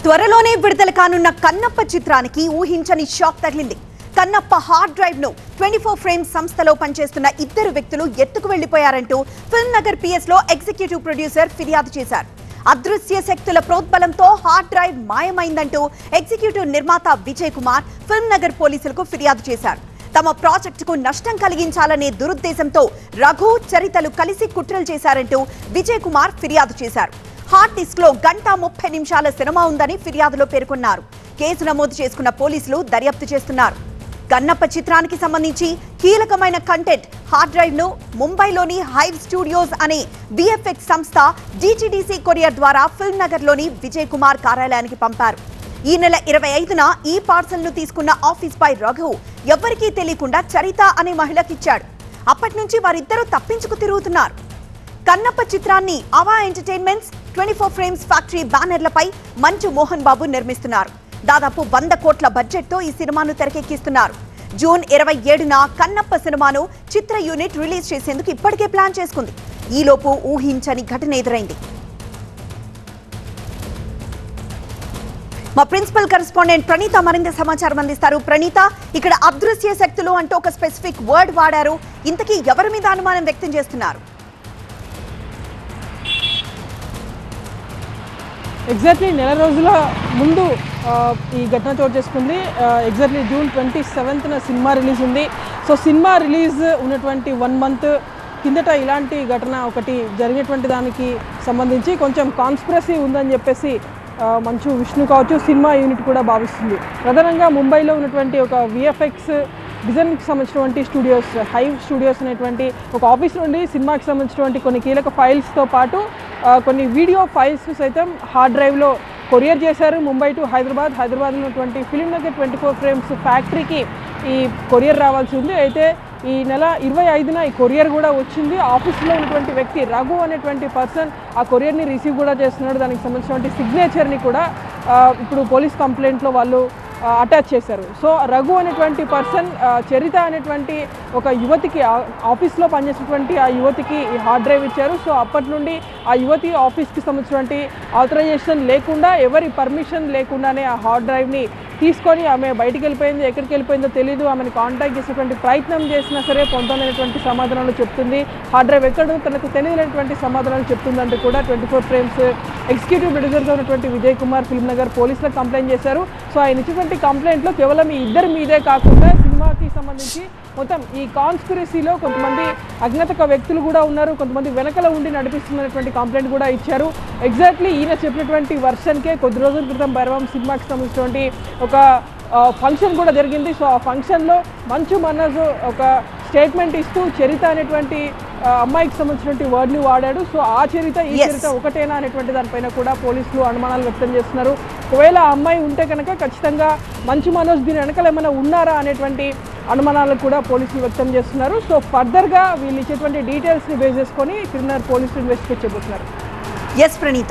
త్వరలోనే విడుదల కానున్న కన్నప్ప చిత్రానికి ఊహించని షాక్ తగిలింది. కన్నప్ప హార్డ్ డ్రైవ్ ను 24 ఫ్రేమ్స్ సంస్థలో పనిచేస్తున్న ఇద్దరు వ్యక్తులు ఎత్తుకు వెళ్లిపోయారంటూ ఫిల్మ్ నగర్ పిఎస్ లో ఎగ్జిక్యూటివ్ ప్రొడ్యూసర్ ఫిర్యాదు చేశారు. అదృశ్య శక్తుల ప్రోద్బలంతో హార్డ్ డ్రైవ్ మాయమైందంటూ ఎగ్జిక్యూటివ్ నిర్మాత విజయ్ కుమార్ ఫిల్మ్ నగర్ పోలీసులకు ఫిర్యాదు చేశారు. తమ ప్రాజెక్టుకు నష్టం కలిగించాలనే దురుద్దేశంతో రఘు, చరితలు కలిసి కుట్రలు చేశారంటూ విజయ్ కుమార్ ఫిర్యాదు చేశారు. హార్డ్ డిస్క్ లో 1:30 నిమిషాల సినిమా ఉందని ఫిర్యాదులో పేర్కొన్నారు. కేసు నమోదు చేసుకున్న పోలీసులు దర్యాప్తు చేస్తున్నారు. కన్నప్ప చిత్రానికి సంబంధించి కీలకమైన కంటెంట్ హార్డ్ డ్రైవ్ ను ముంబైలోని హైవ్ స్టూడియోస్ అనే విఎఫ్ఎక్స్ సంస్థ డిటిడిసి కొరియర్ ద్వారా ఫిల్మ్ నగర్ లోని విజయ్ కుమార్ కార్యాలయానికి పంపారు. ఈ నెల 25న ఈ పార్సల్ ను తీసుకున్న ఆఫీస్ బాయ్ రఘు ఎవ్వరికీ తెలియకుండా చరిత అనే మహిళకిచ్చాడు. అప్పటి నుంచి వారిద్దరూ తప్పించుకు తిరుగుతున్నారు. కన్నప్ప చిత్రాన్ని అవా ఎంటర్టైన్మెంట్స్ 24 ఫ్రేమ్స్ ఫ్యాక్టరీ బ్యానర్లపై మంచు మోహన్ బాబు నిర్మిస్తున్నారు. దాదాపు 100 కోట్ల బడ్జెట్ తో ఈ సినిమాను తెరకెక్కిస్తున్నారు. జూన్ 27న కన్నప్ప సినిమాను చిత్ర యూనిట్ రిలీజ్ చేసేందుకు ఇప్పటికే ప్లాన్ చేసుకుంది. ఈలోపు ఊహించని ఘటన ఎదురైంది. మా ప్రిన్సిపల్ కరెస్పాండెంట్ ప్రణీత మరింత సమాచారం అందిస్తారు. ప్రణీత, ఇక్కడ అదృశ్య శక్తులు అంటూ ఒక స్పెసిఫిక్ వర్డ్ వాడారు. ఇంతకీ ఎవరి మీద అనుమానం వ్యక్తం చేస్తున్నారు? ఎగ్జాక్ట్లీ నెల రోజుల ముందు ఈ ఘటన చోటు చేసుకుంది. ఎగ్జాక్ట్లీ జూన్ 27న సినిమా రిలీజ్ ఉంది. సో సినిమా రిలీజ్ ఉన్నటువంటి 1 మంత్ కిందట ఇలాంటి ఘటన ఒకటి జరిగినటువంటి దానికి సంబంధించి కొంచెం కాన్స్పిరసీ ఉందని చెప్పేసి మంచు విష్ణు కావచ్చు, సినిమా యూనిట్ కూడా భావిస్తుంది. ప్రధానంగా ముంబైలో ఉన్నటువంటి ఒక విఎఫ్ఎక్స్ డిజైన్కి సంబంధించినటువంటి స్టూడియోస్, హైవ్ స్టూడియోస్ అనేటువంటి ఒక ఆఫీస్ నుండి సినిమాకి సంబంధించినటువంటి కొన్ని కీలక ఫైల్స్తో పాటు కొన్ని వీడియో ఫైల్స్ సైతం హార్డ్ డ్రైవ్లో కొరియర్ చేశారు. ముంబై టు హైదరాబాద్లో ఉన్నటువంటి ఫిల్మ్ నగర్ 24 ఫ్రేమ్స్ ఫ్యాక్టరీకి ఈ కొరియర్ రావాల్సి ఉంది. అయితే ఈ నెల 25న ఈ కొరియర్ కూడా వచ్చింది. ఆఫీస్లో ఉన్నటువంటి వ్యక్తి రఘు అనేటువంటి పర్సన్ ఆ కొరియర్ని రిసీవ్ కూడా చేస్తున్నాడు. దానికి సంబంధించినటువంటి సిగ్నేచర్ని కూడా ఇప్పుడు పోలీస్ కంప్లైంట్లో వాళ్ళు అటాచ్ చేశారు. సో రఘు అనేటువంటి పర్సన్ చరిత అనేటువంటి ఒక యువతికి, ఆఫీస్లో పనిచేసినటువంటి ఆ యువతికి ఈ హార్డ్ డ్రైవ్ ఇచ్చారు. సో అప్పటి నుండి ఆ యువతి ఆఫీస్కి సంబంధించినటువంటి ఆథరైజేషన్ లేకుండా, ఎవరి పర్మిషన్ లేకుండానే ఆ హార్డ్ డ్రైవ్ని తీసుకొని ఆమె బయటికి వెళ్ళిపోయింది. ఎక్కడికి వెళ్ళిపోయిందో తెలియదు. ఆమెను కాంటాక్ట్ చేసేటువంటి ప్రయత్నం చేసినా సరే పొందలేనటువంటి సమాధానాలు చెప్తుంది. హార్డ్ డ్రైవ్ ఎక్కడో తనకు తెలియనటువంటి సమాధానాలు చెప్తుందంటూ కూడా 24 ఫ్రేమ్స్ ఎగ్జిక్యూటివ్ ప్రొడ్యూసర్గా ఉన్నటువంటి విజయ్ కుమార్ ఫిల్మ్ నగర్ పోలీసులకు కంప్లైంట్ చేశారు. సో ఆయన ఇచ్చినటువంటి కంప్లైంట్లో కేవలం ఈ ఇద్దరి మీదే కాకుండా సినిమాకి సంబంధించి మొత్తం ఈ కాన్స్పిరసీలో కొంతమంది అజ్ఞాత వ్యక్తులు కూడా ఉన్నారు, కొంతమంది వెనకల ఉండి నడిపిస్తున్నటువంటి కంప్లైంట్ కూడా ఇచ్చారు. ఎగ్జాక్ట్లీ ఈయన చెప్పినటువంటి వర్షన్కే కొద్ది రోజుల క్రితం భైరవం సినిమాకి సంబంధించినటువంటి ఒక ఫంక్షన్ కూడా జరిగింది. సో ఆ ఫంక్షన్లో మంచు మనోజ్ ఒక స్టేట్మెంట్ ఇస్తూ చరిత అనేటువంటి అమ్మాయికి సంబంధించినటువంటి వర్డ్ని వాడాడు. సో ఆ చరిత ఈ చరిత ఒకటేనా అనేటువంటి దానిపైన కూడా పోలీసులు అనుమానాలు వ్యక్తం చేస్తున్నారు. ఒకవేళ ఆ అమ్మాయి ఉంటే కనుక ఖచ్చితంగా మంచు మనోజ్ దీని వెనకాల ఏమైనా ఉన్నారా అనేటువంటి అనుమానాలు కూడా పోలీసులు వ్యక్తం చేస్తున్నారు. సో ఫర్దర్గా వీళ్ళు ఇచ్చేటువంటి డీటెయిల్స్ని బేస్ చేసుకొని ఫిల్మ్ నగర్ పోలీసులు ఇన్వెస్టిగేట్ చేయబోతున్నారు.